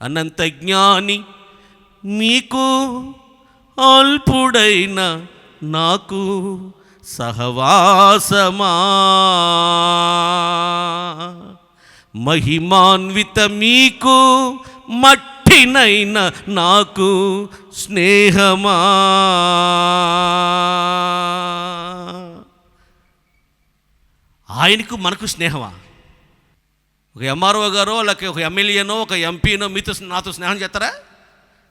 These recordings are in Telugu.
అనంత జ్ఞాని మీకు అల్పుడైన నాకు సహవాసమా, మహిమాన్విత మీకు మట్టినైన నాకు స్నేహమా. ఆయనకు మనకు స్నేహమా? ఒక ఎంఆర్ఓ గారో లేక ఒక ఎమ్మెల్యేనో ఒక ఎంపీనో నాతో స్నేహం చేస్తారా?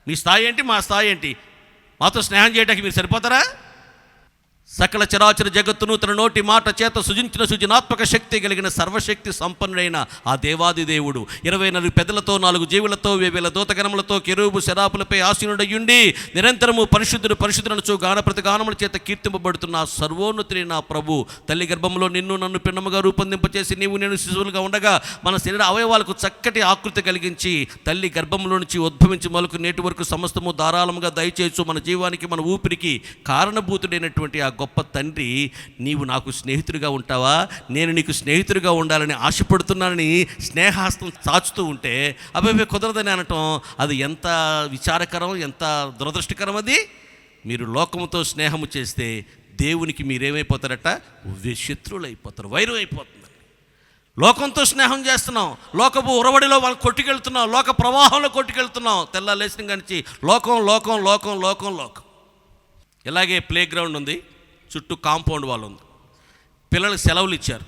మీ స్థాయి ఏంటి, మా స్థాయి ఏంటి? మాతో స్నేహం చేయడానికి మీరు సరిపోతారా? సకల చరాచర జగత్తును తన నోటి మాట చేత సృజించిన సృజనాత్మక శక్తి కలిగిన సర్వశక్తి సంపన్నుడైన ఆ దేవాది దేవుడు 24 పెద్దలతో 4 జీవులతో 1000 దూతగణములతో కెరూబు శరాపులపై ఆసీనుడయ్యుండి నిరంతరము పరిశుద్ధుడు పరిశుద్ధునచు గాన ప్రతిగానముల చేత కీర్తింపబడుతున్న సర్వోన్నతుని నా ప్రభు తల్లి గర్భంలో నిన్ను నన్ను పిన్నముగా రూపొందింపచేసి నీవు నేను శిశువులుగా ఉండగా మన శరీర అవయవాలకు చక్కటి ఆకృతి కలిగించి తల్లి గర్భంలో నుంచి ఉద్భవించి మొలకు నేటి వరకు సమస్తము ధారాళముగా దయచేయచ్చు మన జీవానికి మన ఊపిరికి కారణభూతుడైనటువంటి ఆ గొప్ప తండ్రి నీవు నాకు స్నేహితుడిగా ఉంటావా, నేను నీకు స్నేహితుడిగా ఉండాలని ఆశపడుతున్నానని స్నేహాస్తం చాచుతూ ఉంటే అబ్బాయి కుదరదని అనటం అది ఎంత విచారకరం, ఎంత దురదృష్టకరం. అది మీరు లోకముతో స్నేహము చేస్తే దేవునికి మీరేమైపోతారట? శత్రువులు అయిపోతారు, వైరం అయిపోతుంది. లోకంతో స్నేహం చేస్తున్నాం, లోకపు ఉరవడిలో వాళ్ళు కొట్టుకెళ్తున్నాం, లోక ప్రవాహంలో కొట్టుకెళ్తున్నాం. తెల్ల లేచిన కానించి లోకం లోకం లోకం లోకం లోకం. ఇలాగే ప్లే గ్రౌండ్ ఉంది, చుట్టూ కాంపౌండ్ వాళ్ళు ఉంది. పిల్లలకు సెలవులు ఇచ్చారు,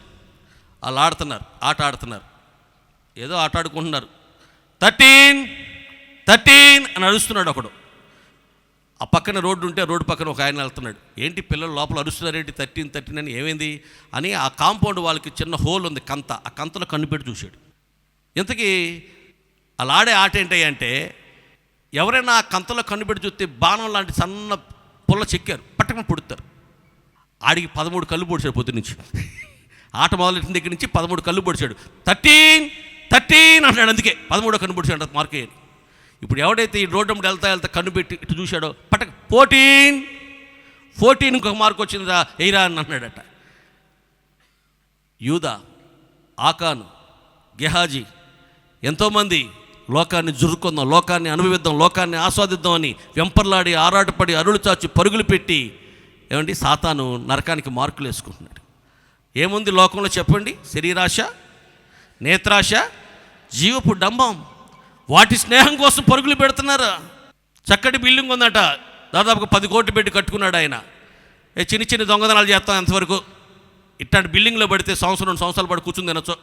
వాళ్ళు ఆడుతున్నారు, ఆట ఆడుతున్నారు, ఏదో ఆట ఆడుకుంటున్నారు. 13 అని అరుస్తున్నాడు ఒకడు. ఆ పక్కన రోడ్డు ఉంటే రోడ్డు పక్కన ఒక ఆయన వెళ్తున్నాడు. ఏంటి పిల్లలు లోపల అరుస్తున్నారు ఏంటి 13 అని, ఏమైంది అని ఆ కాంపౌండ్ వాళ్ళకి చిన్న హోల్ ఉంది, కంత. ఆ కంతలో కన్ను పెట్టి చూశాడు. ఇంతకీ అలా ఆడే ఆట ఏంటంటే ఎవరైనా ఆ కంతలో కన్ను పెట్టి చూస్తే బాణం లాంటి సన్న పుల్ల చెక్కారు, పట్టకం పుడతారు. ఆడికి 13 కళ్ళు పొడిచాడు పొద్దు నుంచి. ఆట మొదలెట్టిన దగ్గర నుంచి 13 కళ్ళు పొడిచాడు. 13 అంటాడు, అందుకే 13 కన్ను పొడిచాడు మార్క్ అయ్యాడు. ఇప్పుడు ఎవడైతే ఈ రోడ్డు వెళ్తా కన్ను పెట్టి ఇటు చూశాడో పట్టక 14 ఇంకొక మార్క్ వచ్చిందిరా ఎయిరా అని అన్నాడట. యూదా, ఆకాను, గెహాజీ ఎంతోమంది లోకాన్ని జురుకుందాం, లోకాన్ని అనుభవిద్దాం, లోకాన్ని ఆస్వాదిద్దాం అని వెంపర్లాడి ఆరాటపడి అరుಳು చాచి పరుగులు పెట్టి ఏమండి సాతాను నరకానికి మార్కులు వేసుకుంటున్నాడు. ఏముంది లోకంలో చెప్పండి? శరీరాశ, నేత్రాశ, జీవపు డంబం. వాటి స్నేహం కోసం పరుగులు పెడుతున్నారు. చక్కటి బిల్డింగ్ ఉందట, దాదాపుగా 10 కోట్లు పెట్టి కట్టుకున్నాడు ఆయన. చిన్న చిన్న దొంగతనాలు చేస్తాం ఎంతవరకు, ఇట్లాంటి బిల్డింగ్లో పడితే సంవత్సరం 2 సంవత్సరాలు పడి కూర్చుని తినొచ్చు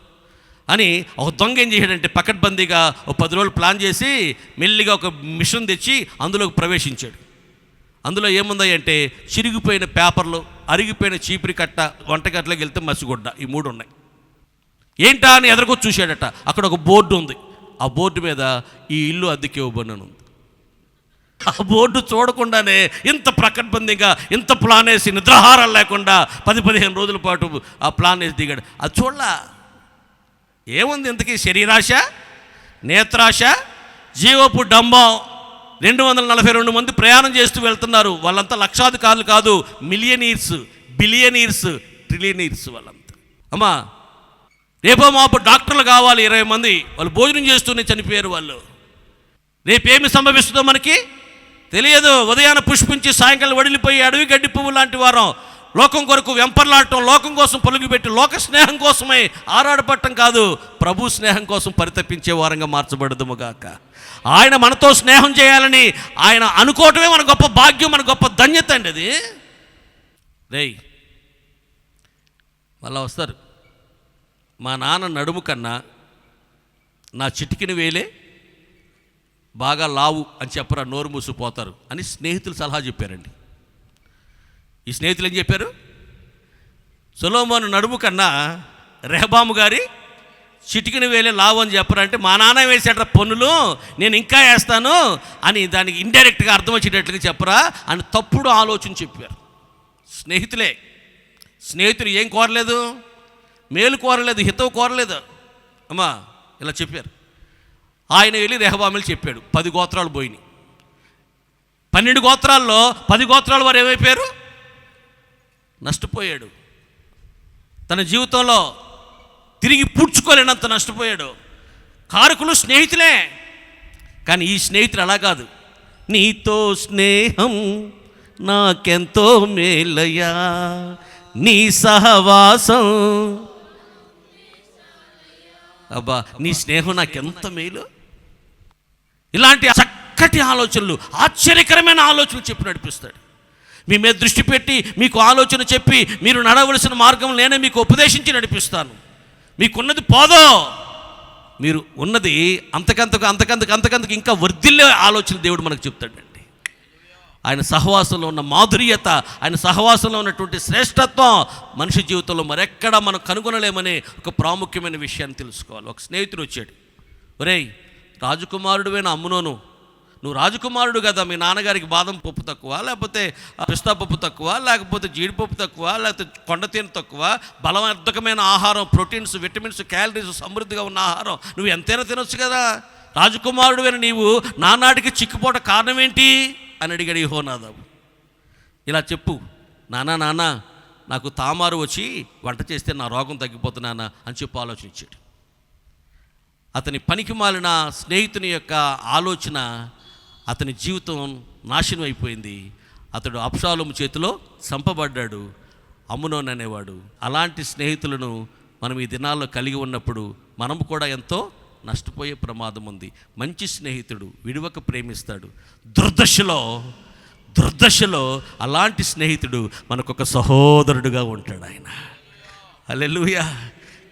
అని ఒక దొంగ ఏం చేశాడంటే పకడ్బందీగా ఒక 10 రోజులు ప్లాన్ చేసి మెల్లిగా ఒక మిషన్ తెచ్చి అందులోకి ప్రవేశించాడు. అందులో ఏముంది అంటే చిరిగిపోయిన పేపర్లు, అరిగిపోయిన చీపురి కట్ట, వంటగట్లోకి వెళ్తే మసిగొడ్డ, ఈ 3 ఉన్నాయి. ఏంటా అని ఎదురుకొచ్చి చూశాడట. అక్కడ ఒక బోర్డు ఉంది, ఆ బోర్డు మీద ఈ ఇల్లు అద్దెకి ఇవ్వబడి ఉంది. ఆ బోర్డు చూడకుండానే ఇంత ప్రకటబందీగా ఇంత ప్లాన్ వేసి నిద్రాహారాలు లేకుండా 10-15 రోజుల పాటు ఆ ప్లాన్ వేసి దిగాడు. అది చూడలా. ఏముంది ఇంతకీ? శరీరాశ, నేత్రాశ, జీవపు డంబం. 242 మంది ప్రయాణం చేస్తూ వెళ్తున్నారు. వాళ్ళంతా లక్షాధికారులు కాదు, మిలియనీర్స్, బిలియనీర్స్, ట్రిలియనీర్స్ వాళ్ళంతా. అమ్మా రేపో మాపు డాక్టర్లు కావాలి 20 మంది, వాళ్ళు భోజనం చేస్తూనే చనిపోయారు వాళ్ళు. రేపేమి సంభవిస్తుందో మనకి తెలియదు. ఉదయాన్ని పుష్పించి సాయంకాలం వడిలిపోయి అడవి గడ్డి పువ్వు లాంటి వారం లోకం కొరకు వెంపర్లాడటం, లోకం కోసం పలుగుపెట్టి లోక స్నేహం కోసమే ఆరాడపడటం కాదు, ప్రభు స్నేహం కోసం పరితపించే వారంగా మార్చబడదుముగాక. ఆయన మనతో స్నేహం చేయాలని ఆయన అనుకోవటమే మన గొప్ప భాగ్యం, మన గొప్ప ధన్యత అండి అది. రేయ్ మళ్ళా వస్తారు, మా నాన్న నడుము కన్నా నా చిటికిన వేలే బాగా లావు అని చెప్పరా, నోరు మూసిపోతారు అని స్నేహితులు సలహా చెప్పారండి. ఈ స్నేహితులు ఏం చెప్పారు? సొలొమోను నడుము కన్నా రెహబాము గారి చిటికిన వేలే లావు అని చెప్పారంటే మా నాన్న వేసేట పన్నులు నేను ఇంకా వేస్తాను అని దానికి ఇండైరెక్ట్గా అర్థం వచ్చేటట్లుగా చెప్పరా అని తప్పుడు ఆలోచన చెప్పారు స్నేహితులే. స్నేహితులు ఏం కోరలేదు, మేలు కోరలేదు, హితవు కోరలేదు. అమ్మా ఇలా చెప్పారు. ఆయన వెళ్ళి రెహబాములు చెప్పాడు. 10 గోత్రాలు పోయినాయి. 12 గోత్రాల్లో 10 గోత్రాల వారు ఏమైపోయారు? నష్టపోయాడు. తన జీవితంలో తిరిగి పూడ్చుకోలేనంత నష్టపోయాడు. కారకులు స్నేహితులే. కానీ ఈ స్నేహితుడు అలా కాదు. నీతో స్నేహం నాకెంతో మేలయ్యా, నీ సహవాసం, అబ్బా నీ స్నేహం నాకెంత మేలు. ఇలాంటి చక్కటి ఆలోచనలు, ఆశ్చర్యకరమైన ఆలోచనలు చెప్పి నడిపిస్తాడు. మీ మీద దృష్టి పెట్టి మీకు ఆలోచన చెప్పి మీరు నడవలసిన మార్గం నేనే మీకు ఉపదేశించి నడిపిస్తాను. మీకున్నది పోదో, మీరు ఉన్నది అంతకంతకు ఇంకా వర్ధిల్లే ఆలోచన దేవుడు మనకు చెప్తాడండి. ఆయన సహవాసంలో ఉన్న మాధుర్యత, ఆయన సహవాసంలో ఉన్నటువంటి శ్రేష్టత్వం మనిషి జీవితంలో మరెక్కడా మనం కనుగొనలేమనే ఒక ప్రాముఖ్యమైన విషయాన్ని తెలుసుకోవాలి. ఒక స్నేహితుడు వచ్చాడు, ఒరేయ్ రాజకుమారుడువైన అమ్మునోను, నువ్వు రాజకుమారుడు కదా, మీ నాన్నగారికి బాదం పప్పు తక్కువ, లేకపోతే పిస్తా పప్పు తక్కువ, లేకపోతే జీడిపప్పు తక్కువ, లేకపోతే కొండతేనె తక్కువ, బలవర్ధకమైన ఆహారం, ప్రోటీన్స్, విటమిన్స్, క్యాలరీస్ సమృద్ధిగా ఉన్న ఆహారం నువ్వు ఎంతైనా తినొచ్చు కదా, రాజకుమారుడువైన నీవు నానాటికి చిక్కుపోవడం కారణం ఏంటి అని అడిగాడు యెహోనాదాబు. ఇలా చెప్పు, నాన్న నాకు తామారు వచ్చి వంట చేస్తే నా రోగం తగ్గిపోతున్నానా అని చెప్పి ఆలోచించాడు. అతని పనికి మాలిన స్నేహితుని యొక్క ఆలోచన అతని జీవితం నాశనం అయిపోయింది. అతడు అబ్షాలోము చేతిలో చంపబడ్డాడు, అమ్నోను అనేవాడు. అలాంటి స్నేహితులను మనం ఈ దినాల్లో కలిగి ఉన్నప్పుడు మనము కూడా ఎంతో నష్టపోయే ప్రమాదం ఉంది. మంచి స్నేహితుడు విడువక ప్రేమిస్తాడు. దుర్దశలో అలాంటి స్నేహితుడు మనకొక సహోదరుడుగా ఉంటాడు. ఆయన హల్లెలూయా.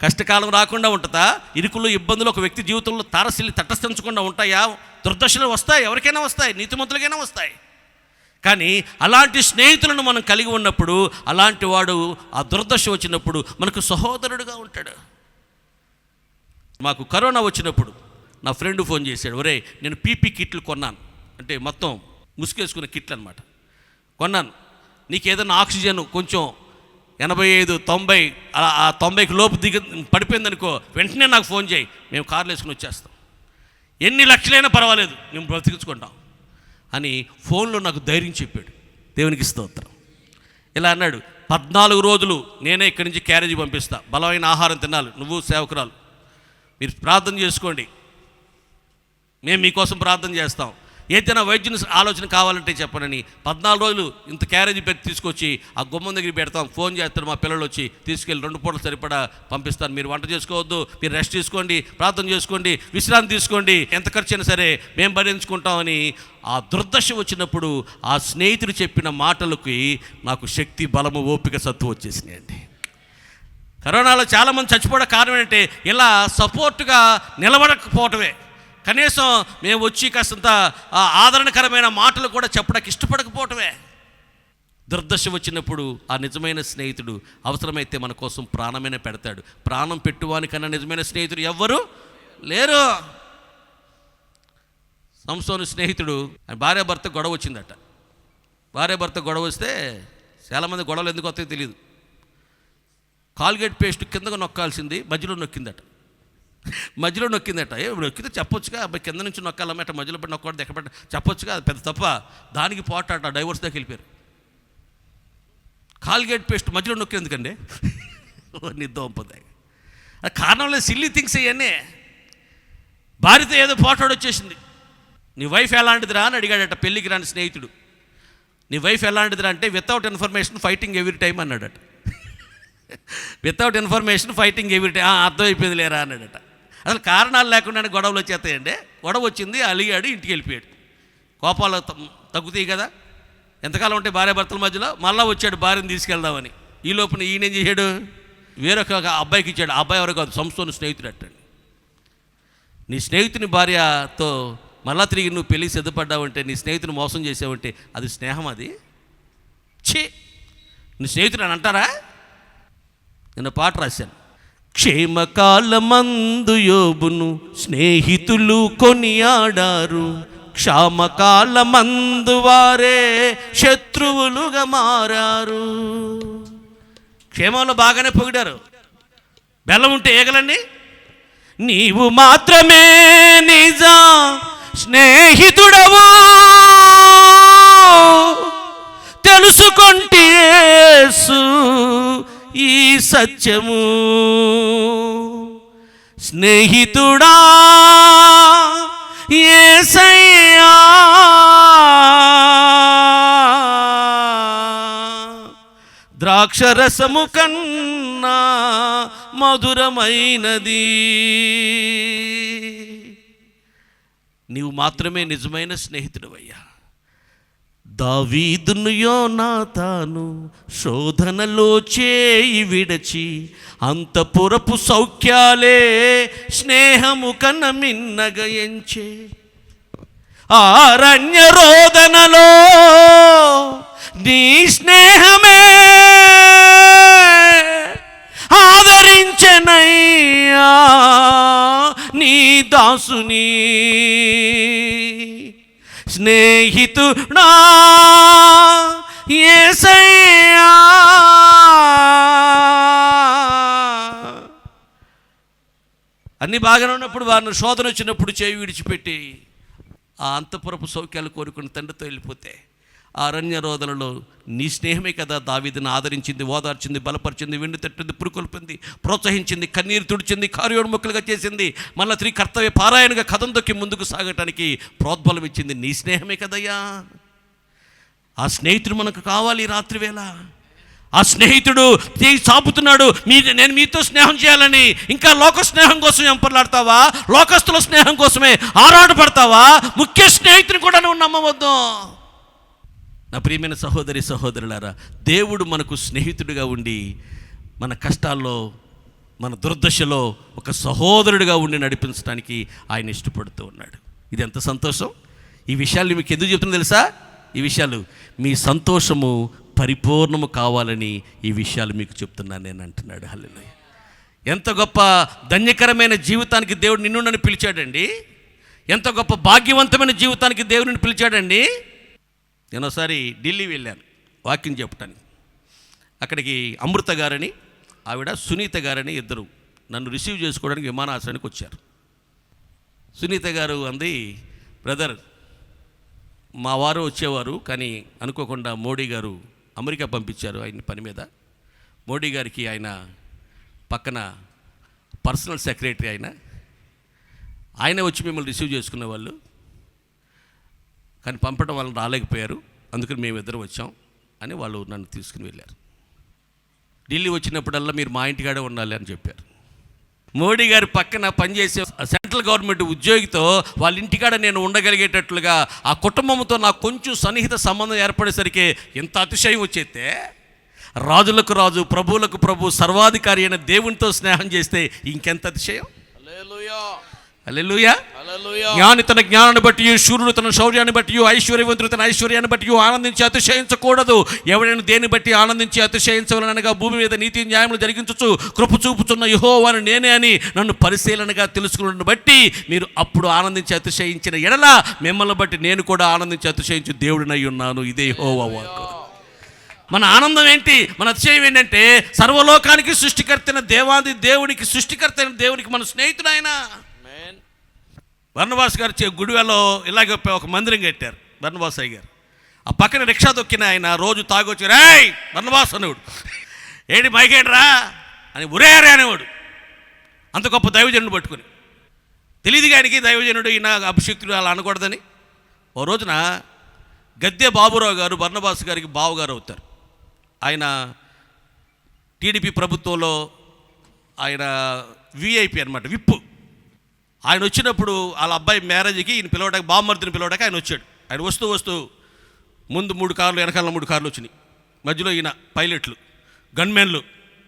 కష్టకాలం రాకుండా ఉంటుందా? ఇరుకులు ఇబ్బందులు ఒక వ్యక్తి జీవితంలో తారసిల్లి తటస్థించకుండా ఉంటాయా? దుర్దశలు వస్తాయి, ఎవరికైనా వస్తాయి, నీతిమంతులకైనా వస్తాయి. కానీ అలాంటి స్నేహితులను మనం కలిగి ఉన్నప్పుడు, అలాంటి వాడు ఆ దుర్దశ వచ్చినప్పుడు మనకు సహోదరుడుగా ఉంటాడు. మాకు కరోనా వచ్చినప్పుడు నా ఫ్రెండ్ ఫోన్ చేశాడు, ఒరే నేను పీపీ కిట్లు కొన్నాను, అంటే మొత్తం ముసుగేసుకునే కిట్లు అనమాట కొన్నాను, నీకు ఏదైనా ఆక్సిజన్ కొంచెం 85, 90 అలా 90కి లోపు పడిపోయిందనుకో వెంటనే నాకు ఫోన్ చేయి, మేము కార్లు వేసుకుని వచ్చేస్తాం, ఎన్ని లక్షలైనా పర్వాలేదు మేము బ్రతికించుకుంటాం అని ఫోన్లో నాకు ధైర్యం చెప్పాడు. దేవునికి స్తోత్రం. ఇలా అన్నాడు, 14 రోజులు నేనే ఇక్కడి నుంచి క్యారేజీ పంపిస్తా, బలమైన ఆహారం తినాలి, నువ్వు సేవకురాలు, మీరు ప్రార్థన చేసుకోండి, మేము మీకోసం ప్రార్థన చేస్తాం, ఏదైనా వైద్యుని ఆలోచన కావాలంటే చెప్పనని 14 రోజులు ఇంత క్యారేజీ పెట్టి తీసుకొచ్చి ఆ గుమ్మం దగ్గర పెడతాం. ఫోన్ చేస్తారు మా పిల్లలు వచ్చి, తీసుకెళ్ళి 2 పూటలు సరిపడా పంపిస్తాను, మీరు వంట చేసుకోవద్దు, మీరు రెస్ట్ తీసుకోండి, ప్రార్థన చేసుకోండి, విశ్రాంతి తీసుకోండి, ఎంత ఖర్చు అయినా సరే మేము భరించుకుంటామని. ఆ దుర్దశ వచ్చినప్పుడు ఆ స్నేహితుడు చెప్పిన మాటలకి నాకు శక్తి, బలము, ఓపిక, సత్తు వచ్చేసినాయండి. కరోనాలో చాలామంది చచ్చిపోవడం కారణం ఏంటంటే ఇలా సపోర్టుగా నిలబడకపోవటమే. కనీసం మేము వచ్చి కాస్తంత ఆదరణకరమైన మాటలు కూడా చెప్పడానికి ఇష్టపడకపోవటమే. దుర్దశ వచ్చినప్పుడు ఆ నిజమైన స్నేహితుడు అవసరమైతే మన కోసం ప్రాణమైనా పెడతాడు. ప్రాణం పెట్టువానికన్నా నిజమైన స్నేహితుడు ఎవ్వరు లేరు. సంసోను స్నేహితుడు, భార్యాభర్త గొడవ వచ్చిందట. భార్యాభర్త గొడవ వస్తే చాలామంది గొడవలు ఎందుకు వస్తాయో తెలియదు. కాల్గేట్ పేస్ట్ కిందగా నొక్కాల్సింది మధ్యలో నొక్కిందట. నొక్కితే చెప్పొచ్చుగా, అబ్బాయి కింద నుంచి నొక్కాలన్నమాట, మధ్యలో పడి నొక్కడం ఎక్కబెట్ట చెప్పొచ్చుగా, అది పెద్ద తప్ప. దానికి పోటాట డైవర్స్ దాకా వెళ్ళిపోయారు. కాల్గేట్ పేస్ట్ మధ్యలో నొక్కి ఎందుకండి నిద్దోంపదాయి, అది కారణం లేదు, సిల్లీ థింగ్స్ ఇవన్నీ. భార్యతో ఏదో పోటాడు వచ్చేసింది. నీ వైఫ్ ఎలాంటిదిరా అని అడిగాడట పెళ్ళికి రాని స్నేహితుడు. నీ వైఫ్ ఎలాంటిదిరా అంటే without information fighting every time అన్నాడట. Without information fighting every time, అర్థమైపోయింది లేరా అన్నాడట. అసలు కారణాలు లేకుండానే గొడవలు వచ్చేస్తాయండి. గొడవ వచ్చింది, అలిగాడు, ఇంటికి వెళ్ళిపోయాడు. కోపాలు తగ్గుతాయి కదా, ఎంతకాలం ఉంటే భార్యాభర్తల మధ్యలో. మళ్ళీ వచ్చాడు భార్యను తీసుకెళ్దామని. ఈ లోపల ఈయనేం చేశాడు, వేరొక అబ్బాయికి ఇచ్చాడు. ఆ అబ్బాయి ఎవరు కాదు, సంస్థను స్నేహితుడు అట్టండి. నీ స్నేహితుని భార్యతో మళ్ళా తిరిగి నువ్వు పెళ్ళి సిద్ధపడ్డావంటే, నీ స్నేహితుని మోసం చేసావంటే అది స్నేహం? అది ఛీ, నీ స్నేహితుడు అని అంటారా? నేను పాట రాశాను, క్షేమకాలమందు యోబును స్నేహితులు కొనియాడారు, క్షామకాలమందు వారే శత్రువులుగా మారారు. క్షేమంలో బాగానే పొగిడారు, బెల్లం ఉంటే ఏగలండి. నీవు మాత్రమే నిజ స్నేహితుడవు తెలుసుకొంటే యేసు ఈ సత్యము. స్నేహితుడా యేసయ్యా ద్రాక్షరసము కన్నా మధురమైనది. నీవు మాత్రమే నిజమైన స్నేహితుడవయ్యా. దావీదును యోనాతాను శోధనలో చేయి విడచి అంతఃపురపు సౌఖ్యాలే స్నేహము కన్న మిన్నగా ఎంచే. అరణ్య రోదనలో నీ స్నేహమే ఆదరించెనయ్యా నీ దాసుని. స్నేహితుడా యేసయ్యా అన్ని బాగానే ఉన్నప్పుడు వారిని శోధన వచ్చినప్పుడు చేయి విడిచిపెట్టి ఆ అంతఃపురపు సౌఖ్యాలు కోరుకుని తండ్రితో వెళ్ళిపోతే ఆ అరణ్య రోదనలో నీ స్నేహమే కదా దావీదును ఆదరించింది, ఓదార్చింది, బలపరిచింది, వెండి తట్టింది, పురుకొల్పింది, ప్రోత్సహించింది, కన్నీరు తుడిచింది, కార్యోన్ముఖులుగా చేసింది, మళ్ళీ తిరిగి కర్తవ్య పారాయణగా కథం దొక్కి ముందుకు సాగటానికి ప్రోద్బలం ఇచ్చింది నీ స్నేహమే కదయ్యా. ఆ స్నేహితుడు మనకు కావాలి రాత్రి వేళ. ఆ స్నేహితుడు చేయి చాపుతున్నాడు, నేను మీతో స్నేహం చేయాలని. ఇంకా లోక స్నేహం కోసం ఎంపర్లాడతావా? లోకస్తుల స్నేహం కోసమే ఆరాటపడతావా? ముఖ్య స్నేహితుని కూడా నువ్వు నమ్మవద్దు. నా ప్రియమైన సహోదరి సహోదరులారా, దేవుడు మనకు స్నేహితుడిగా ఉండి మన కష్టాల్లో మన దుర్దశలో ఒక సహోదరుడిగా ఉండి నడిపించడానికి ఆయన ఇష్టపడుతూ ఉన్నాడు. ఇది ఎంత సంతోషం! ఈ విషయాలు మీకు ఎందుకు చెప్తున్నా తెలుసా? ఈ విషయాలు మీ సంతోషము పరిపూర్ణము కావాలని ఈ విషయాలు మీకు చెప్తున్నాను నేను అంటున్నాడు. హల్లెలూయా! ఎంత గొప్ప ధన్యకరమైన జీవితానికి దేవుడు నిన్ను నన్ను పిలిచాడండి. ఎంత గొప్ప భాగ్యవంతమైన జీవితానికి దేవుడిని పిలిచాడండి. నేను ఒకసారి ఢిల్లీ వెళ్ళాను వాకింగ్ చెప్పడానికి. అక్కడికి అమృత గారని ఆవిడ, సునీత గారని ఇద్దరు నన్ను రిసీవ్ చేసుకోవడానికి విమానాశ్రయానికి వచ్చారు. సునీత గారు అంది, బ్రదర్ మా వారు వచ్చేవారు కానీ అనుకోకుండా మోడీ గారు అమెరికా పంపించారు ఆయన పని మీద. మోడీ గారికి ఆయన పక్కన పర్సనల్ సెక్రటరీ ఆయన వచ్చి మిమ్మల్ని రిసీవ్ చేసుకునే వాళ్ళు, కానీ పంపడం వల్ల రాలేకపోయారు, అందుకని మేమిద్దరం వచ్చాం అని వాళ్ళు నన్ను తీసుకుని వెళ్ళారు. ఢిల్లీ వచ్చినప్పుడల్లా మీరు మా ఇంటికాడే ఉండాలి అని చెప్పారు. మోడీ గారి పక్కన పనిచేసే సెంట్రల్ గవర్నమెంట్ ఉద్యోగితో వాళ్ళ ఇంటికాడ నేను ఉండగలిగేటట్లుగా ఆ కుటుంబంతో నాకు కొంచెం సన్నిహిత సంబంధం ఏర్పడేసరికి ఎంత అతిశయం వచ్చేస్తే, రాజులకు రాజు ప్రభువులకు ప్రభు సర్వాధికారి అయిన దేవునితో స్నేహం చేస్తే ఇంకెంత అతిశయం! హల్లెలూయా! జ్ఞాని తన జ్ఞానాన్ని బట్టి, శూరుడు తన శౌర్యాన్ని బట్టి, ఐశ్వర్యవంతుడు తన ఐశ్వర్యాన్ని బట్టి ఆనందించి అతిశయించకూడదు. ఎవరైనా దేని బట్టి ఆనందించి అతిశయించవలనగా భూమి మీద నీతి న్యాయములు జరిగించుచు కృప చూపుచున్న యెహోవాను నేనే అని నన్ను పరిశీలనగా తెలుసుకున్నను బట్టి మీరు అప్పుడు ఆనందించి అతిశయించిన ఎడల మిమ్మల్ని బట్టి నేను కూడా ఆనందించి అతిశయించి దేవుడినై ఉన్నాను. ఇదే యెహోవా వాక్కు. మన ఆనందం ఏంటి? మన అతిశయం ఏంటంటే సర్వలోకానికి సృష్టికర్తైన దేవాది దేవునికి, సృష్టికర్తైన దేవునికి మన స్నేహితుడు ఆయన. బర్నబాస్ గారు గుడివాలో ఇలాగే ఒక మందిరం కట్టారు. బర్నబాస్ అయ్య గారు ఆ పక్కన రిక్షా దొక్కిన ఆయన రోజు తాగొచ్చి, రేయ్ బర్నబాస్ అనేవాడు, ఏంటి మైకేంట్రా అని ఉరేరే అనేవాడు. అంత గొప్ప దైవజనుడు పట్టుకుని. తెలియదు ఆయనకి దైవజనుడు ఈయన అభిషక్తుడు అలా అనకూడదని. ఓ రోజున గద్దె బాబురావు గారు బర్నబాస్ గారికి బావగారు అవుతారు. ఆయన టీడీపీ ప్రభుత్వంలో ఆయన విఐపి అనమాట, విప్పు. ఆయన వచ్చినప్పుడు వాళ్ళ అబ్బాయి మ్యారేజ్కి ఈయన పిలవడానికి, బామ్మర్దిని పిలవడానికి ఆయన వచ్చాడు. ఆయన వస్తూ ముందు 3 కార్లు, వెనకాల 3 కార్లు వచ్చినాయి. మధ్యలో ఈయన పైలట్లు, గన్మెన్లు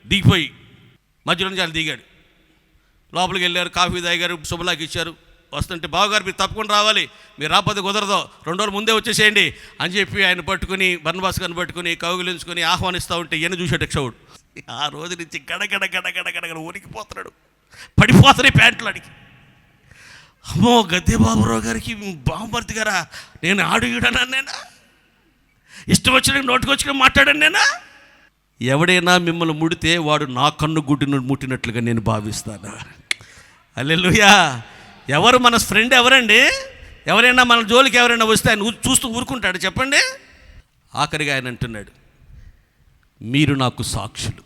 దిగిపోయి మధ్యలో నుంచి ఆయన దిగాడు. లోపలికి వెళ్ళారు, కాఫీ తాగారు, శుభలాకి ఇచ్చారు. వస్తుంటే, బావగారు మీరు తప్పకుండా రావాలి, మీరు రాకపోతే కుదరదు, 2 రోజులు ముందే వచ్చేసేయండి అని చెప్పి ఆయన పట్టుకుని, బర్నబాస్ గారిని పట్టుకుని కౌగిలించుకొని ఆహ్వానిస్తూ ఉంటే ఈయన చూసాడు క్షవుడు. ఆ రోజు నుంచి గడగడ ఉనికిపోతున్నాడు, పడిపోతున్నాయి ప్యాంట్లు అడిగి. అమ్మో, గద్దె బాబురావు గారికి బామ్మర్ది గారా, నేను ఆడుగుడనా, నేనా ఇష్టం వచ్చిన నోటికొచ్చిన మాట్లాడాను నేనా? ఎవడైనా మిమ్మల్ని ముడితే వాడు నా కన్ను గుడ్డును ముట్టినట్లుగా నేను భావిస్తాను. హల్లెలూయా! ఎవరు మన ఫ్రెండ్? ఎవరండి? ఎవరైనా మన జోలికి ఎవరైనా వస్తే ఆయన చూస్తూ ఊరుకుంటాడు? చెప్పండి. ఆఖరిగా ఆయన అంటున్నాడు, మీరు నాకు సాక్షులు.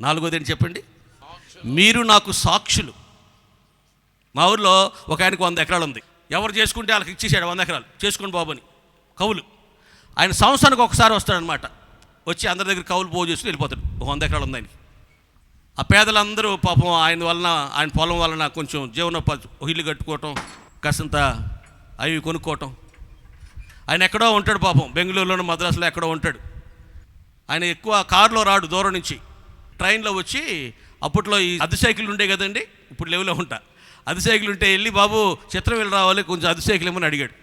4వది ఏంటి చెప్పండి? మీరు నాకు సాక్షులు. మా ఊర్లో ఒక ఆయనకు 100 ఎకరాలు ఉంది. ఎవరు చేసుకుంటే వాళ్ళకి ఇచ్చేసాడు 100 ఎకరాలు చేసుకోండి బాబు అని కవులు. ఆయన సంవత్సరానికి ఒకసారి వస్తాడనమాట. వచ్చి అందరి దగ్గర కవులు పోగు చేసుకుని వెళ్ళిపోతాడు. 100 ఎకరాలు ఉంది ఆయనకి. ఆ పేదలందరూ పాపం ఆయన వలన, ఆయన పొలం వలన కొంచెం జీవనోపాధి, ఇల్లు కట్టుకోవటం, కాసంత అవి కొనుక్కోవటం. ఆయన ఎక్కడో ఉంటాడు పాపం, బెంగళూరులోనూ మద్రాసులో ఎక్కడో ఉంటాడు. ఆయన ఎక్కువ కారులో రాడు, దూరం నుంచి ట్రైన్లో వచ్చి, అప్పట్లో ఈ అద్దె సైకిల్ ఉండే కదండి, ఇప్పుడు లెవెల్లో ఉంటా. అద్దె సైకిల్ ఉంటే వెళ్ళి, బాబు చిత్రం వెళ్ళి రావాలి, కొంచెం అద్దె సైకిల్ ఏమని అడిగాడు.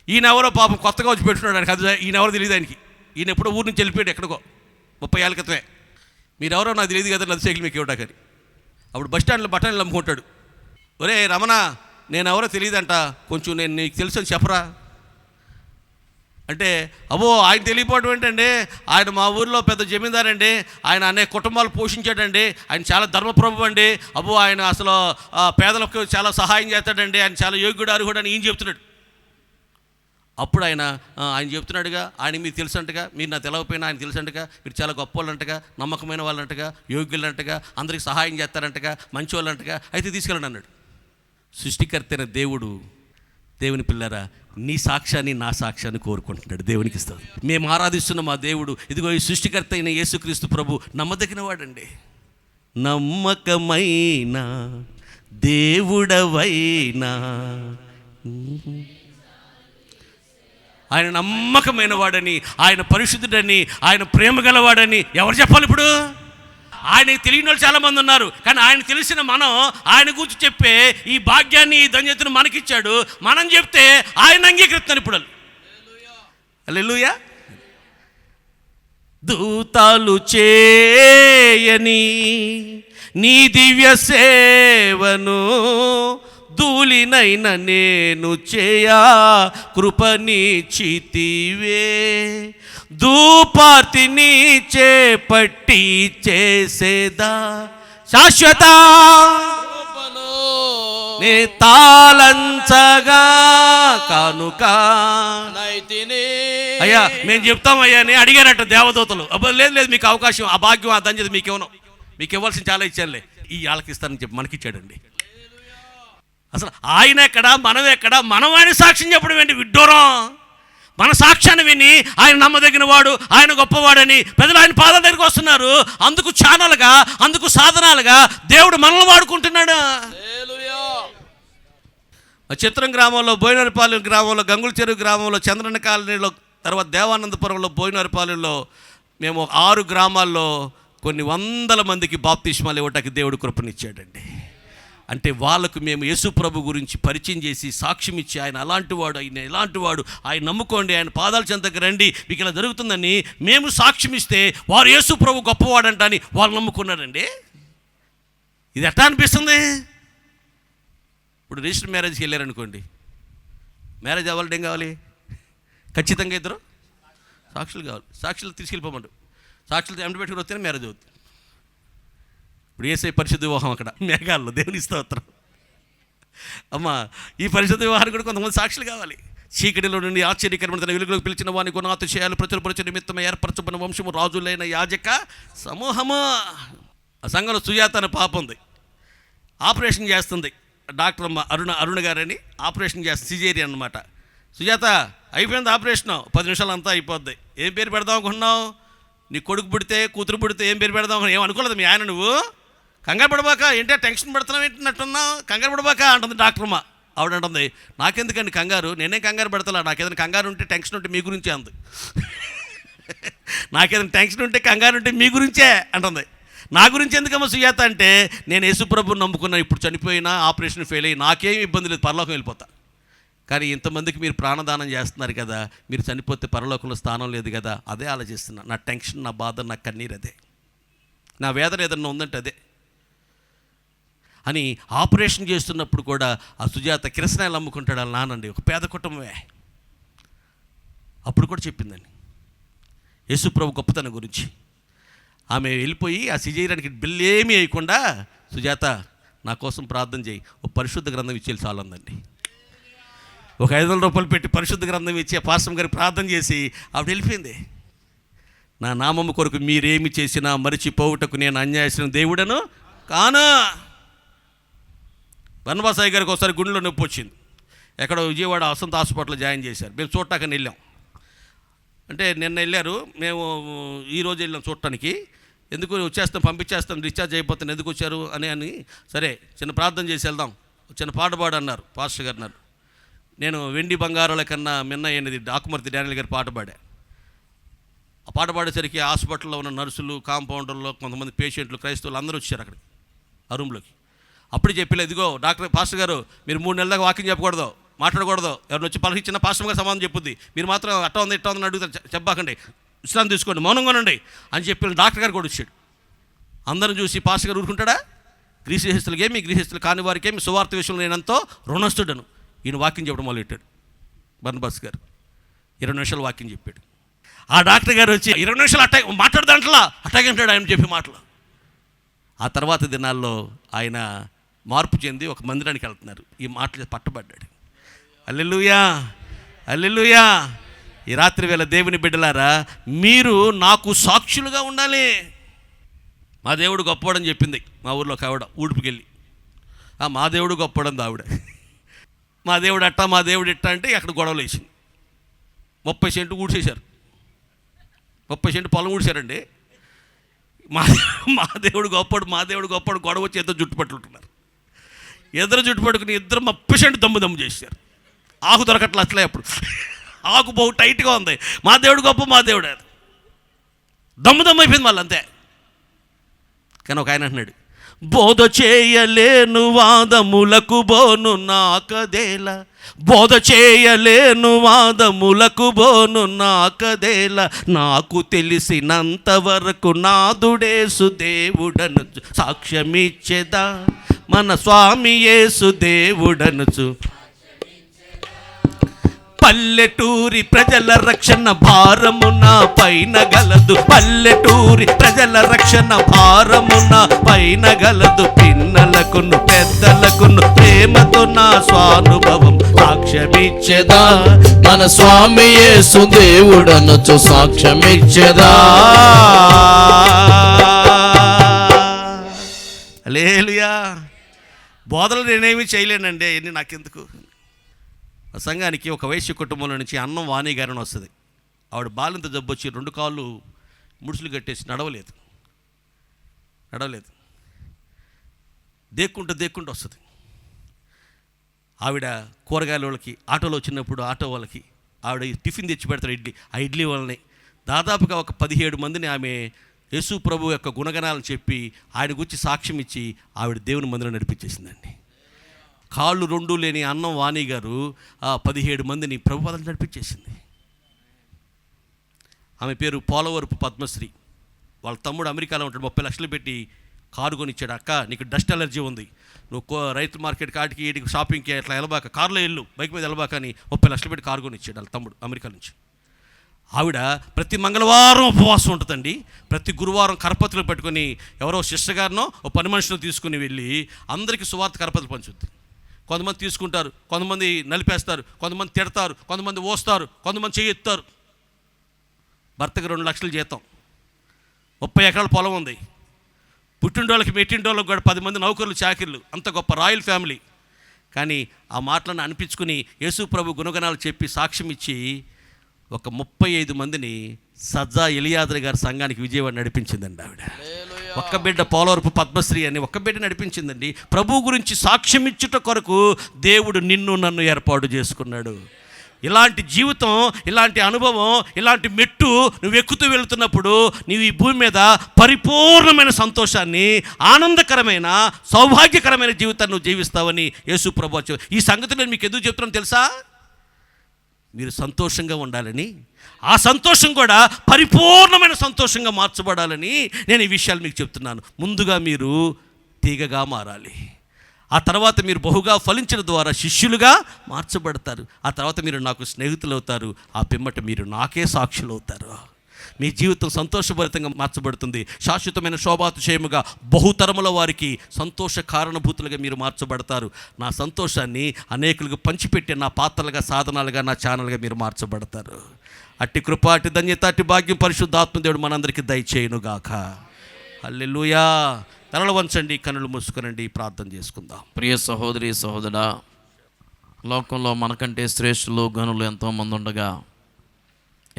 ఈయన ఎవరో పాపం కొత్తగా వచ్చి పెట్టుకున్నాడు ఆయనకి. అది ఈయన ఎవరో తెలియదు ఆయనకి. ఈయన ఎప్పుడో ఊరి నుంచి వెళ్ళిపోయాడు ఎక్కడికో 30 ఏళ్ళ క్రితమే. మీరెవరో నాకు తెలియదు కదా అద్దె సైకిల్ మీకు ఇవ్వటాకని. అప్పుడు బస్ స్టాండ్లో బఠానీలు అమ్ముకుంటాడు. ఒరే రమణ, నేను ఎవరో తెలియదంట, కొంచెం నేను నీకు తెలుసు అని చెప్పరా అంటే, అబ్బో ఆయన తెలియపోవడం ఏంటండి, ఆయన మా ఊరిలో పెద్ద జమీందారండి, ఆయన అనేక కుటుంబాలు పోషించాడండి, ఆయన చాలా ధర్మప్రభు అండి, అబ్బో ఆయన అసలు పేదలకు చాలా సహాయం చేస్తాడండి, ఆయన చాలా యోగ్యుడు అర్హుడు అని ఈయన చెప్తున్నాడు. అప్పుడు ఆయన చెప్తున్నాడుగా, ఆయన మీకు తెలుసంటగా, మీరు నాకు తెలవకపోయినా ఆయన తెలుసంటగా, మీరు చాలా గొప్ప వాళ్ళంటగా, నమ్మకమైన వాళ్ళంటగా, యోగ్యులంటగా, అందరికి సహాయం చేస్తారంటగా, మంచి వాళ్ళంటగా, అయితే తీసుకెళ్ళండి అన్నాడు. సృష్టికర్త అయిన దేవుని పిల్లరా, నీ సాక్ష్యాన్ని నా సాక్ష్యాన్ని కోరుకుంటున్నాడు. దేవునికి ఇస్తాడు. మేము ఆరాధిస్తున్న మా దేవుడు, ఇదిగో ఈ సృష్టికర్త అయిన యేసుక్రీస్తు ప్రభు నమ్మదగిన వాడండి. నమ్మకమైన దేవుడవైనా, ఆయన నమ్మకమైన వాడని, ఆయన పరిశుద్ధుడని, ఆయన ప్రేమ గలవాడని ఎవరు చెప్పాలి? ఇప్పుడు ఆయనకి తెలియని వాళ్ళు చాలామంది ఉన్నారు, కానీ ఆయన తెలిసిన మనం ఆయన గురించి చెప్పే ఈ భాగ్యాన్ని, ఈ ధన్యతను మనకిచ్చాడు. మనం చెప్తే ఆయన అంగీకరిస్తున్నారు. ఇప్పుడు హల్లెలూయా. దూతాలు చేయని నీ దివ్య సేవను ధూళినైన నేను చేయా కృపనిచ్చితివే, ధూపార్తిని చేపట్టి చేసేదా శాశ్వత నే తాళంచగా కానుక. అయ్యా మేము చెప్తామయ్యా అని అడిగారట దేవదూతలు. అబ్బా లేదు మీకు అవకాశం, ఆ భాగ్యం, ఆ ధన్యత మీకు ఇవ్వాల్సిన చాలా ఇచ్చానులే, ఈ వాళ్ళకి ఇస్తానని చెప్పి మనకిచ్చాడండి. అసలు ఆయన ఎక్కడ, మనం ఎక్కడ? మనం ఆయన సాక్ష్యం చెప్పడం ఏంటి విడ్డూరం? మన సాక్ష్యాన్ని విని ఆయన నమ్మదగిన వాడు, ఆయన గొప్పవాడని ప్రజలు ఆయన పాదాల దగ్గరికి వస్తున్నారు. అందుకు ఛానల్గా, అందుకు సాధనాలుగా దేవుడు మనల్ని వాడుకుంటున్నాడు. చిత్రం గ్రామంలో, బోయినరపాలెం గ్రామంలో, గంగుల చెరువు గ్రామంలో, చంద్రన్న కాలనీలో, తర్వాత దేవానందపురంలో, బోయినరపాలెంలో మేము 6 గ్రామాల్లో కొన్ని వందల మందికి బాప్తిస్మాలు ఇవ్వటానికి దేవుడు కృపనిచ్చాడండి. అంటే వాళ్ళకు మేము యేసు ప్రభు గురించి పరిచయం చేసి సాక్ష్యం ఇచ్చి, ఆయన అలాంటి వాడు, ఆయన ఇలాంటి వాడు, ఆయన నమ్ముకోండి, ఆయన పాదాల చెంతకు రండి, మీకు ఇలా జరుగుతుందని మేము సాక్ష్యం ఇస్తే వారు యేసు ప్రభు గొప్పవాడంట అని వాళ్ళు నమ్ముకున్నారండి. ఇది ఎట్లా అనిపిస్తుంది? ఇప్పుడు రిజిస్టర్ మ్యారేజ్కి వెళ్ళారనుకోండి, మ్యారేజ్ అవ్వాలంటే ఏం కావాలి? ఖచ్చితంగా ఇద్దరు సాక్షులు కావాలి. సాక్షులు తీసుకెళ్ళిపోమండు, సాక్షులు ఎండ పెట్టుకుని వస్తేనే మ్యారేజ్ అవుతుంది. ఇప్పుడు ఏసై పరిశుద్ధ వివాహం అక్కడ మేఘాల్లో, దేవుని స్తోత్రం. అమ్మా, ఈ పరిశుద్ధ వివాహానికి కూడా కొంతమంది సాక్షులు కావాలి. చీకటిలో నుండి ఆశ్చర్యకరమైన తన వెలుగులోకి పిలిచిన వాని గుణాతిశయాలు ప్రచురపరచు నిమిత్తం ఏర్పరచబడిన వంశము, రాజులైన యాజక సమూహము. ఆ సంఘంలో సుజాత అనే పాప ఉంది, ఆపరేషన్ చేస్తుంది. డాక్టర్ అమ్మ అరుణ గారని ఆపరేషన్ చేస్తుంది, సిజేరియన్ అనమాట. సుజాత అయిపోయింది ఆపరేషన్, 10 నిమిషాలు అంతా అయిపోద్ది. ఏం పేరు పెడదాం అనుకుంటున్నావు? నీ కొడుకు పుడితే, కూతురు పుడితే ఏం పేరు పెడదాం ఏం అనుకోలేదు మీ ఆయన? నువ్వు కంగారు పడబాక, ఏంటో టెన్షన్ పడుతున్నావు ఏంటన్నట్టున్నావు, కంగారు పడబాక అంటుంది డాక్టర్ అమ్మ. ఆవిడ అంటుంది, నాకెందుకండి కంగారు, నేనే కంగారు పెడతా, నాకేదైనా కంగారు ఉంటే, టెన్షన్ ఉంటే మీ గురించే అంది. నాకేదైనా టెన్షన్ ఉంటే, కంగారు ఉంటే మీ గురించే అంటుంది. నా గురించి ఎందుకమ్మా సుజాత అంటే, నేను యేసుప్రభుని నమ్ముకున్నా, ఇప్పుడు చనిపోయినా ఆపరేషన్ ఫెయిల్ అయ్యి నాకేం ఇబ్బంది లేదు, పరలోకం వెళ్ళిపోతా. కానీ ఇంతమందికి మీరు ప్రాణదానం చేస్తున్నారు కదా, మీరు చనిపోతే పరలోకంలో స్థానం లేదు కదా, అదే ఆలోచిస్తున్నా. నా టెన్షన్, నా బాధ, నా కన్నీరు అదే, నా వేదన ఏదన్నా ఉందంటే అదే అని. ఆపరేషన్ చేస్తున్నప్పుడు కూడా ఆ సుజాత కిరసనాయలు అమ్ముకుంటాడు వాళ్ళ నానండి, ఒక పేద కుటుంబమే. అప్పుడు కూడా చెప్పిందండి యేసుప్రభు గొప్పతనం గురించి. ఆమె వెళ్ళిపోయి ఆ సిజేరియన్కి బిల్లు ఏమీ వేయకుండా, సుజాత నా కోసం ప్రార్థన చేయి, ఒక పరిశుద్ధ గ్రంథం ఇచ్చేది చాలందండి. ఒక 500 రూపాయలు పెట్టి పరిశుద్ధ గ్రంథం ఇచ్చి ఆ పాస్టర్ గారికి ప్రార్థన చేసి ఆవిడ వెళ్ళిపోయింది. నా నామము కొరకు మీరేమి చేసినా మరిచిపోవుటకు నేను అన్యాయసిన దేవుడను కాను. బర్నబాసాయి గారికి ఒకసారి గుండెలో నొప్పి వచ్చింది. ఎక్కడో విజయవాడ వసంత హాస్పిటల్లో జాయిన్ చేశారు. మేము చూడటాకని వెళ్ళాం. అంటే నిన్న వెళ్ళారు, మేము ఈరోజు వెళ్ళాం చూడటానికి. ఎందుకు వచ్చేస్తాం, పంపించేస్తాం, డిశ్చార్జ్ అయిపోతాను, ఎందుకు వచ్చారు అని సరే చిన్న ప్రార్థన చేసి వెళ్దాం, చిన్న పాట పాడు అన్నారు పాస్టర్ గారు. అన్నారు నేను వెండి బంగారాల కన్నా మిన్న అయినది ఆకుమర్తి డానియల్ గారి పాట పాడా. ఆ పాట పాడేసరికి హాస్పిటల్లో ఉన్న నర్సులు, కాంపౌండర్లో కొంతమంది పేషెంట్లు, క్రైస్తవులు అందరూ వచ్చారు అక్కడికి, ఆ రూమ్లోకి. అప్పుడు చెప్పలేదు, ఇదిగో డాక్టర్ పాస్టర్ గారు మీరు 3 నెలల దాకా వాకింగ్ చెప్పకూడదు, మాట్లాడకూడదు, ఎవరిని వచ్చి పలకిచ్చిన పాస్టర్ గారు సమాధానం చెప్పుద్ది, మీరు మాత్రం అట్ట ఉంది ఇట్ట ఉందని అడుగుతారు, చెప్పాకండి, విశ్రాంతి తీసుకోండి, మౌనంగానండి అని చెప్పి డాక్టర్ గారు కూడా వచ్చాడు. అందరం చూసి పాస్టర్ గారు ఊరుకుంటాడా? గ్రీసహస్తులకేమి గ్రీసహస్తులు కాని వారికేమి సువార్త విషయంలో నేనంతో రుణస్తుడను. ఈయన వాకింగ్ చెప్పడం మొదలెట్టాడు. బర్నబాస్ గారు 20 నిమిషాలు వాకింగ్ చెప్పాడు. ఆ డాక్టర్ గారు వచ్చి 20 నిమిషాలు మాట్లాడదాంట్లా అట్టాగే అంటాడు ఆయన చెప్పే మాటలు. ఆ తర్వాత దినాల్లో ఆయన మార్పు చెంది ఒక మందిరానికి వెళ్తున్నారు. ఈ మాటలు పట్టబడ్డాడు. హల్లెలూయా, హల్లెలూయా. ఈ రాత్రి వేళ దేవుని బిడ్డలారా, మీరు నాకు సాక్షులుగా ఉండాలి. మా దేవుడు గొప్పవాడని చెప్పింది మా ఊర్లో ఒక ఆవిడ, ఊడిపికెళ్ళి. మా దేవుడు గొప్పవాడంది ఆవిడ. మా దేవుడు అట్టా, మా దేవుడు ఇట్టా అంటే అక్కడ గొడవలు వేసింది. 30 సెంట్లు ఊడ్చేశారు, 30 సెంటు పొలం ఊడ్చారండి. మా దేవుడు గొప్పడు, మా దేవుడు గొప్పడు గొడవ వచ్చి ఇద్దరు జుట్టు పట్టుకుంటున్నారు. ఇద్దరు జుట్టు పట్టుకుని ఇద్దరు 30 సెంటు దమ్ము చేశారు. ఆకు దొరకట్లే అసలే. అప్పుడు ఆకు బహు టైట్గా ఉంది. మా దేవుడు గొప్ప, మా దేవుడు దమ్ము అయిపోయింది వాళ్ళు అంతే. కానీ ఒక ఆయన అంటున్నాడు, బోధ చేయలేను వాదములకు బోను నాకదేలా, బోధ చేయలేను వాదములకు బోను నాకదేల, నాకు తెలిసినంత వరకు నాదుడేసు దేవుడనుచు సాక్ష్యమిచ్చేదా, మన స్వామి యేసు దేవుడనుచు. పల్లెటూరి ప్రజల రక్షణ భారమున పైన గలదు, పల్లెటూరి ప్రజల రక్షణ భారమున పైన గలదు, పిన్నలకును పెద్దలకును ప్రేమతో నా స్వానుభవం సాక్ష్యమిచ్చేదా, మన స్వామి యేసు దేవుడనుచు సాక్ష్యమిచ్చేదా. హల్లెలూయా. బోధలు నేనేమి చేయలేనండి, ఎన్ని నాకెందుకు. ఆ సంఘానికి ఒక వైశ్య కుటుంబంలో నుంచి అన్నం వాణి గారిని వస్తుంది. ఆవిడ బాలింత జబ్బు వచ్చి 2 కాళ్ళు ముడుసులు కట్టేసి నడవలేదు. దేక్కుంటూ వస్తుంది. ఆవిడ కూరగాయల వాళ్ళకి ఆటోలో వచ్చినప్పుడు ఆటో వాళ్ళకి ఆవిడ టిఫిన్ తెచ్చి పెడతారు, ఆ ఇడ్లీ వాళ్ళని. దాదాపుగా ఒక 17 మందిని ఆమె యేసు ప్రభు యొక్క గుణగణాలను చెప్పి ఆయన గురించి సాక్ష్యం ఇచ్చి ఆవిడ దేవుని మందిరం నడిపించేసిందండి. కాళ్ళు 2 లేని అన్నం వాణి గారు 17 మందిని ప్రభుపాదాలు నడిపించేసింది. ఆమె పేరు పోలవరపు పద్మశ్రీ. వాళ్ళ తమ్ముడు అమెరికాలో ఉంటాడు, 30 లక్షలు పెట్టి కారు కొనిచ్చాడు. అక్క నీకు డస్ట్ అలర్జీ ఉంది, నువ్వు రైతు మార్కెట్ కాటికి వీటికి షాపింగ్కి అట్లా వెళ్ళబాక, కారులో వెళ్ళు, బైక్ మీద వెళ్ళబాక అని 30 లక్షలు పెట్టి కారు కొనిచ్చాడు వాళ్ళ తమ్ముడు అమెరికా నుంచి. ఆవిడ ప్రతి మంగళవారం ఉపవాసం ఉంటుందండి. ప్రతి గురువారం కరపత్రులు పెట్టుకొని ఎవరో సిస్టర్ గారినో ఓ పని మనుషులు తీసుకుని వెళ్ళి అందరికీ సువార్త కరపత్రులు పంచుద్ది. కొంతమంది తీసుకుంటారు, కొంతమంది నలిపేస్తారు, కొంతమంది తిడతారు, కొంతమంది ఓస్తారు, కొంతమంది చేయెత్తారు. భర్తకి 2 లక్షలు జీతం, 30 ఎకరాల పొలం ఉంది. పుట్టింటోళ్ళకి మెట్టింటోళ్ళకి కూడా 10 మంది నౌకర్లు, చాకిర్లు, అంత గొప్ప రాయల్ ఫ్యామిలీ. కానీ ఆ మాటలను అనిపించుకుని యేసు ప్రభు గుణగణాలు చెప్పి సాక్ష్యం ఇచ్చి ఒక 35 మందిని సజ్జా ఎలియాద్రి గారి సంఘానికి విజయవాడ నడిపించిందండి ఆవిడ. ఒక్క బిడ్డ పోలవరపు పద్మశ్రీ అని ఒక్క బిడ్డ నడిపించిందండి. ప్రభు గురించి సాక్ష్యం ఇచ్చుట కొరకు దేవుడు నిన్ను నన్ను ఏర్పాటు చేసుకున్నాడు. ఇలాంటి జీవితం, ఇలాంటి అనుభవం, ఇలాంటి మెట్టు నువ్వు ఎక్కుతూ వెళుతున్నప్పుడు నీవు ఈ భూమి మీద పరిపూర్ణమైన సంతోషాన్ని, ఆనందకరమైన సౌభాగ్యకరమైన జీవితాన్ని నువ్వు జీవిస్తావని యేసు ప్రభు. ఈ సంగతి నేను మీకు ఎందుకు చెప్తున్నాను తెలుసా? మీరు సంతోషంగా ఉండాలని, ఆ సంతోషం కూడా పరిపూర్ణమైన సంతోషంగా మార్చబడాలని నేను ఈ విషయాలు మీకు చెప్తున్నాను. ముందుగా మీరు తీగగా మారాలి. ఆ తర్వాత మీరు బహుగా ఫలించడం ద్వారా శిష్యులుగా మార్చబడతారు. ఆ తర్వాత మీరు నాకు స్నేహితులు అవుతారు. ఆ పిమ్మట మీరు నాకే సాక్షులు అవుతారు. మీ జీవితం సంతోషభరితంగా మార్చబడుతుంది. శాశ్వతమైన శోభాతిశయముగా బహుతరముల వారికి సంతోష కారణభూతులుగా మీరు మార్చబడతారు. నా సంతోషాన్ని అనేకులకు పంచిపెట్టే నా పాత్రలుగా, సాధనాలుగా, నా ఛానల్గా మీరు మార్చబడతారు. అట్టి కృప, అట్టి ధన్యత, అట్టి భాగ్యం పరిశుద్ధాత్మదేవుడు మనందరికీ దయచేయునుగాక. హల్లెలూయా. తలలు వంచండి, కన్నులు మూసుకొనండి, ప్రార్థన చేసుకుందాం. ప్రియ సహోదరి సహోదరా, లోకంలో మనకంటే శ్రేష్ఠులు గనులు ఎంతోమంది ఉండగా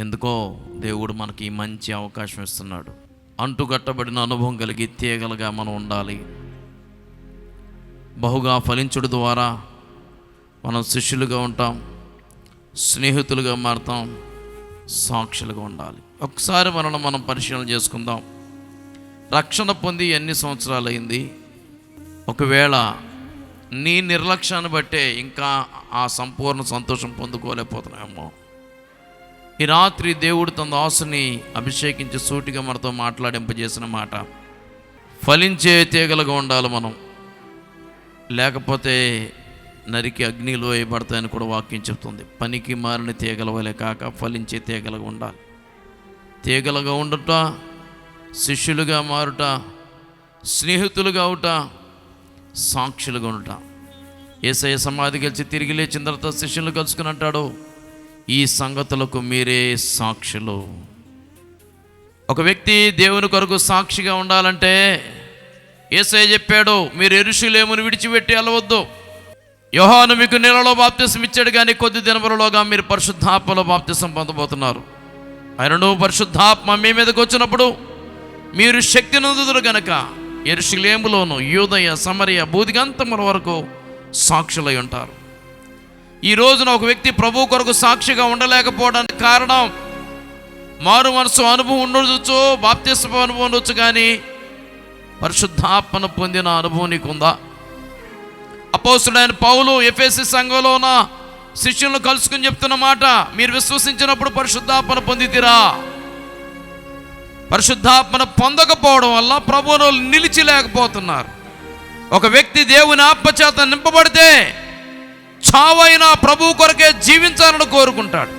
ఎందుకో దేవుడు మనకి మంచి అవకాశం ఇస్తున్నాడు. అంటుగట్టబడిన అనుభవం కలిగి తీగలుగా మనం ఉండాలి. బహుగా ఫలించుడు ద్వారా మనం శిష్యులుగా ఉంటాం, స్నేహితులుగా మారుతాం, సాక్షులుగా ఉండాలి. ఒకసారి మనం పరిశీలన చేసుకుందాం. రక్షణ పొంది ఎన్ని సంవత్సరాలు అయింది? ఒకవేళ నీ నిర్లక్ష్యాన్ని బట్టే ఇంకా ఆ సంపూర్ణ సంతోషం పొందుకోలేకపోతున్నామో, ఈ రాత్రి దేవుడు తన దాసుని అభిషేకించి సూటిగా మనతో మాట్లాడింపజేసిన మాట, ఫలించే తీగలుగా ఉండాలి మనం, లేకపోతే నరికి అగ్నిలో వేయబడతాయని కూడా వాక్యం చెప్తుంది. పనికి మారిన తీగల వలె కాక ఫలించే తీగలుగా ఉండాలి. తీగలుగా ఉండుట, శిష్యులుగా మారుట, స్నేహితులుగా అవుట, సాక్షులుగా ఉండుట. యేసయ్య సమాధి గెలిచి తిరిగి లేచిన తర్వాత శిష్యులు కలుసుకుని అంటాడు, ఈ సంగతులకు మీరే సాక్షులు. ఒక వ్యక్తి దేవుని కొరకు సాక్షిగా ఉండాలంటే యేసయ్య చెప్పాడు, మీరు యెరూషలేమును విడిచిపెట్టి వెళ్ళవద్దు. యోహాను మీకు నీళ్ళలో బాప్తిసం ఇచ్చాడు, కానీ కొద్ది దినములలోగా మీరు పరిశుద్ధాత్మలో బాప్తిసం పొందబోతున్నారు. ఆయనను పరిశుద్ధాత్మ మీ మీదకి వచ్చినప్పుడు మీరు శక్తి నొందుదురు గనక యెరూషలేములోను యూదయ సమరయ బూదిగంతముల వరకు సాక్షులై ఉంటారు. ఈ రోజున ఒక వ్యక్తి ప్రభు కొరకు సాక్షిగా ఉండలేకపోవడానికి కారణం మారు మనసు అనుభవం ఉండొచ్చు, బాప్తిస్మ అనుభవం ఉండొచ్చు, కానీ పరిశుద్ధాత్మను పొందిన అనుభవం నీకుందా? అపోస్తుడైన పౌలు ఎఫెసీ సంఘంలో ఉన్న శిష్యులను కలుసుకుని చెప్తున్న మాట, మీరు విశ్వసించినప్పుడు పరిశుద్ధాత్మను పొందితిరా. పరిశుద్ధాత్మను పొందకపోవడం వల్ల ప్రభువును నిలిచి లేకపోతున్నారు. ఒక వ్యక్తి దేవుని ఆత్మచేత నింపబడితే చావైనా ప్రభు కొరకే జీవించాలని కోరుకుంటాడు.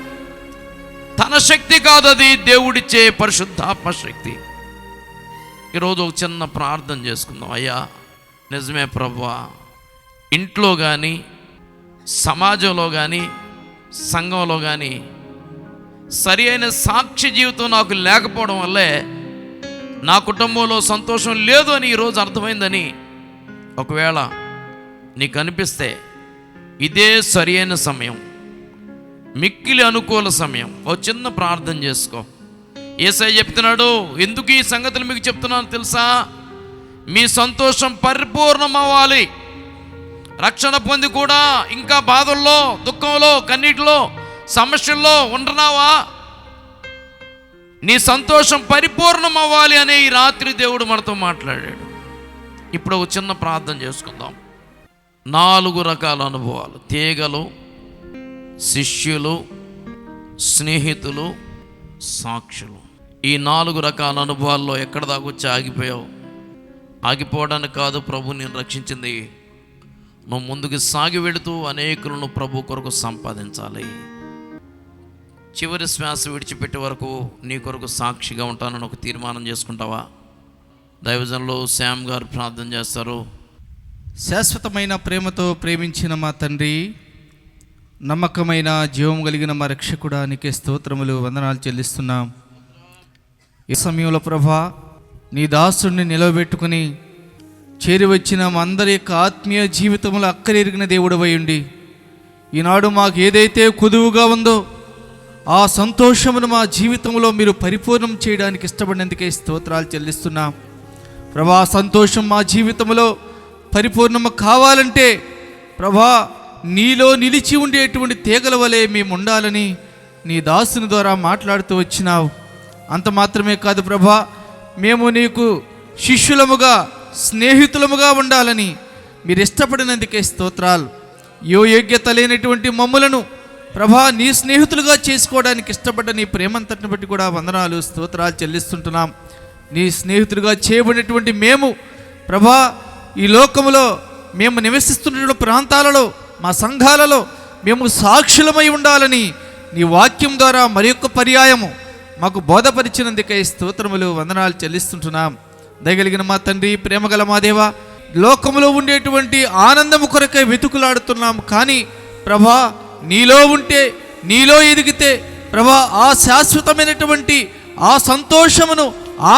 తన శక్తి కాదు, అది దేవుడిచ్చే పరిశుద్ధాత్మ శక్తి. ఈరోజు ఒక చిన్న ప్రార్థన చేసుకుందాం. అయ్యా, నిజమే ప్రభువా, ఇంట్లో కానీ సమాజంలో కానీ సంఘంలో కానీ సరి అయిన సాక్షి జీవితం నాకు లేకపోవడం వల్లే నా కుటుంబంలో సంతోషం లేదు అని ఈరోజు అర్థమైందని ఒకవేళ నీకు అనిపిస్తే ఇదే సరి అయిన సమయం, మిక్కిలి అనుకూల సమయం. ఓ చిన్న ప్రార్థన చేసుకో. యేసయ్య చెప్తున్నాడు, ఎందుకు ఈ సంగతులు మీకు చెప్తున్నాను తెలుసా? మీ సంతోషం పరిపూర్ణం అవ్వాలి. రక్షణ పొంది కూడా ఇంకా బాధల్లో, దుఃఖంలో, కన్నీటిలో, సమస్యల్లో ఉంటున్నావా? నీ సంతోషం పరిపూర్ణం అవ్వాలి అనే ఈ రాత్రి దేవుడు మనతో మాట్లాడాడు. ఇప్పుడు ఒక చిన్న ప్రార్థన చేసుకుందాం. 4 రకాల అనుభవాలు: తీగలు, శిష్యులు, స్నేహితులు, సాక్షులు. ఈ 4 రకాల అనుభవాల్లో ఎక్కడ దాకా వచ్చి ఆగిపోయావు? ఆగిపోవడానికి కాదు ప్రభు నేను రక్షించింది, నువ్వు ముందుకు సాగి వెళుతూ అనేకులను ప్రభు కొరకు సంపాదించాలి. చివరి శ్వాస విడిచిపెట్టే వరకు నీ కొరకు సాక్షిగా ఉంటానని ఒక తీర్మానం చేసుకుంటావా? దైవజనులు శ్యామ్ గారు ప్రార్థన చేస్తారు. శాశ్వతమైన ప్రేమతో ప్రేమించిన మా తండ్రి, నమ్మకమైన జీవం కలిగిన మా రక్షకుడా, నీకే స్తోత్రములు, వందనాలు చెల్లిస్తున్నాం. ఈ సమయంలో ప్రభా, నీ దాసుడిని నిలవబెట్టుకుని చేరి వచ్చిన మా అందరి యొక్క ఆత్మీయ జీవితంలో అక్కరెరిగిన దేవుడవై ఉండి ఈనాడు మాకు ఏదైతే కుదువుగా ఉందో ఆ సంతోషమును మా జీవితంలో మీరు పరిపూర్ణం చేయడానికి ఇష్టపడినందుకే స్తోత్రాలు చెల్లిస్తున్నాం. ప్రభా, సంతోషం మా జీవితంలో పరిపూర్ణము కావాలంటే ప్రభా, నీలో నిలిచి ఉండేటువంటి తీగల వలె మేము ఉండాలని నీ దాసుని ద్వారా మాట్లాడుతూ వచ్చినావు. అంత మాత్రమే కాదు ప్రభా, మేము నీకు శిష్యులముగా, స్నేహితులముగా ఉండాలని మీరు ఇష్టపడినందుకే స్తోత్రాలు. యోగ్యత లేనటువంటి మమ్ములను ప్రభా, నీ స్నేహితులుగా చేసుకోవడానికి ఇష్టపడ్డ నీ ప్రేమంతటిని బట్టి కూడా వందనాలు, స్తోత్రాలు చెల్లిస్తుంటున్నాం. నీ స్నేహితులుగా చేయబడినటువంటి మేము ప్రభా, ఈ లోకములో మేము నివసిస్తున్న ప్రాంతాలలో, మా సంఘాలలో మేము సాక్షులమై ఉండాలని నీ వాక్యం ద్వారా మరి యొక్క పర్యాయము మాకు బోధపరిచినందుకై స్తోత్రములు, వందనాలు చెల్లిస్తుంటున్నాం. దయగలిగిన మా తండ్రి, ప్రేమగల మా దేవా, లోకములో ఉండేటువంటి ఆనందము కొరకై వెతుకులాడుతున్నాం. కానీ ప్రభా, నీలో ఉంటే, నీలో ఎదిగితే ప్రభా, ఆ శాశ్వతమైనటువంటి ఆ సంతోషమును,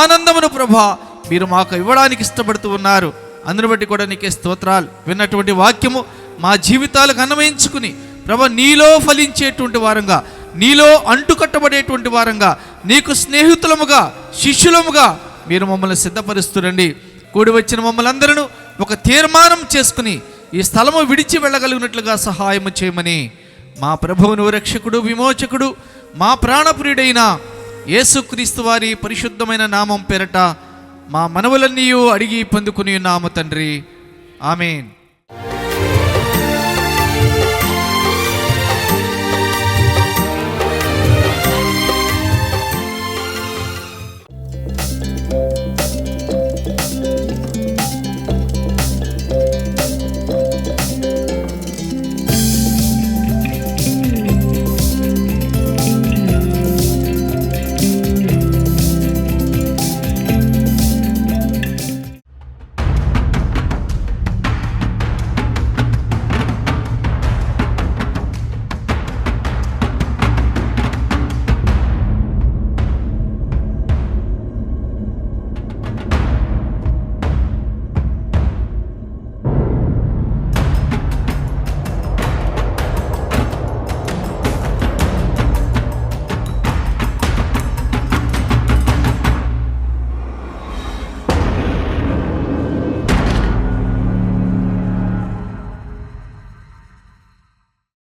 ఆనందమును ప్రభా మీరు మాకు ఇవ్వడానికి ఇష్టపడుతూ ఉన్నారు. అందుని బట్టి కూడా నీకే స్తోత్రాలు. విన్నటువంటి వాక్యము మా జీవితాలకు అన్వయించుకుని ప్రభా నీలో ఫలించేటువంటి వారంగా, నీలో అంటుకట్టబడేటువంటి వారంగా, నీకు స్నేహితులముగా, శిష్యులముగా మీరు మమ్మల్ని సిద్ధపరుస్తురండి. కూడి వచ్చిన మమ్మల్ని అందరూ ఒక తీర్మానం చేసుకుని ఈ స్థలము విడిచి వెళ్ళగలిగినట్లుగా సహాయం చేయమని మా ప్రభువును రక్షకుడు, విమోచకుడు, మా ప్రాణప్రియుడైన యేసుక్రీస్తు వారి పరిశుద్ధమైన నామం పేరట మా మనవులన్నీ అడిగి పొందుకుని ఉన్నాము తండ్రి. ఆమేన్.